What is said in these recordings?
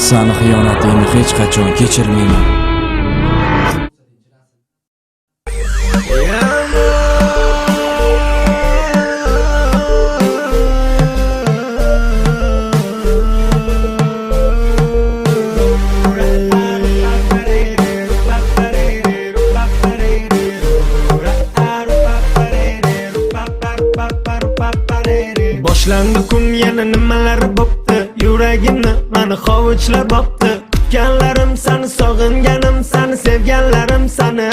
Sani xiyonatingni hech qachon kechirmayman. Boshlandi kun yana nimalar bo'pti, yuragimni mani hovuchlab bo'pti. Kutganlarim sani, sog'inganim sani, sevganlarim sani.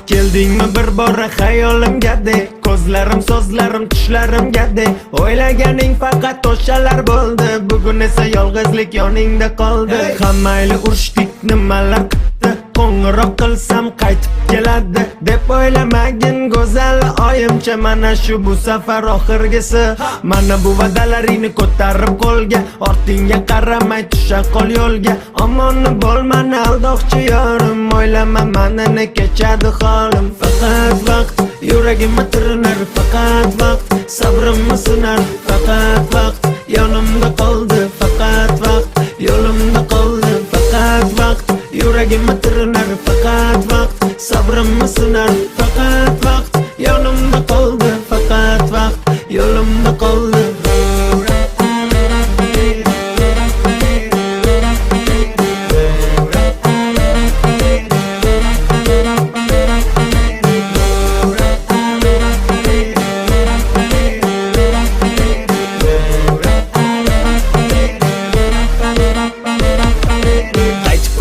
Keldingmi bir bora xayolimga de, ko'zlarim, so'zlarim, tushlarimga de. O'ylaganing faqat o'shalar bo'ldi, bugun esa yolg'izlik yoningda qoldi. Hammayli urushdik, nimalar qildi, qo'ng'iroq qilsam qaytib keladi deb o'ylamagin go'zal oyimcha. Mana shu bu safar oxirgisi, mana bu va'dalaringni ko'tarib qo'lga, ortingga qaramay tusha qol yo'lga. Omonni bo'l mani aldoqchi yorim, o'ylama manini kechadi holim. Faqat vaqt yuragimni tirinar, faqat vaqt sabrimni sinar, faqat vaqt yonimda qoldi, faqat vaqt yo'limda qoldi, faqat vaqt yuragimni tirinar, faqat vaqt sabrimni sinar, faqat vaqt yonimda qoldi, faqat vaqt yo'limda qoldi.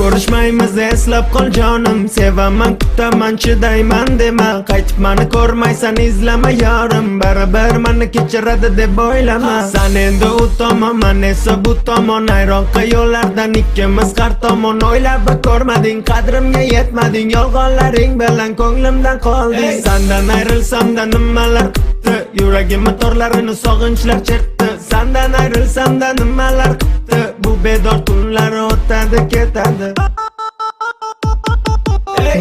Ko'rishmaymiz, eslab qol jonim, sevaman, kutaman, chidayman dema. Qaytib mani ko'rmaysan, izlama yorim, baribir mani kechiradi deb o'ylama. San endi u tomon, men esa bu tomon, ayronqa yo'llardan ikkimiz har tomon. O'ylab ko'rmading, qadrimga yetmading, yolg'onlaring bilan ko'nglimdan qolding. Sandan ayrilsam-da nimalar qildi, yuragimni torlarini sog'inchlar chertdi. Sandan ayrilsam-da nimalar qildi, bu bedor tunlar o'tadi ketadi.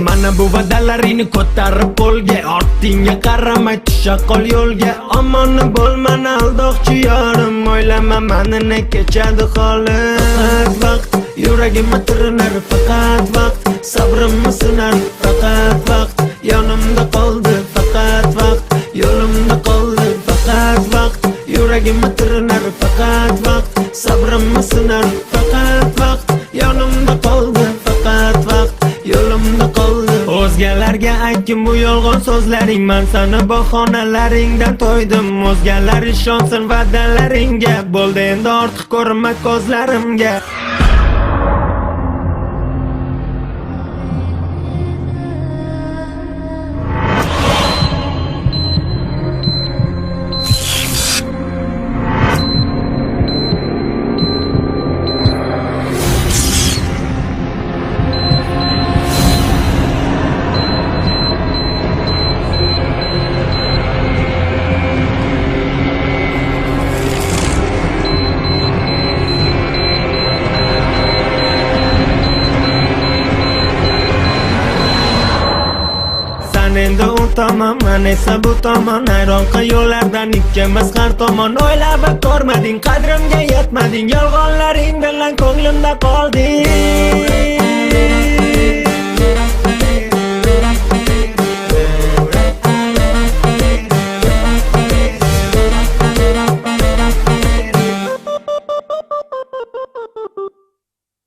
Mana bu va'dalaringni ko'tarib qo'lga, ortingga qaramay tusha qol yo'lga. Omonni bo'l mani aldoqchi yorim, o'ylama manini kechadi holim. Faqat vaqt yuragimni tirinar, faqat vaqt sabrimni sinar, faqat vaqt yonimda qoldi, faqat vaqt yo'limda qoldi, faqat vaqt yuragimni tirinar, faqat vaqt sabrimni sinar, faqat vaqt yonimda qoldi, faqat vaqt yo'limda qoldi. O'zgalarga aytgin bu yolg'on so'zlaring, men sani bahonalaringdan to'ydim. O'zgalar ishonsin va'dalaringga, bo'ldi endi ortiq ko'rinma ko'zlarimga. Endi u tomon, men esa bu tomon, ayronqa yo'llardan ikkimiz har tomon. O'ylab ko'rmading, qadrimga yetmading, yolg'onlaring bilan ko'nglimda qolding.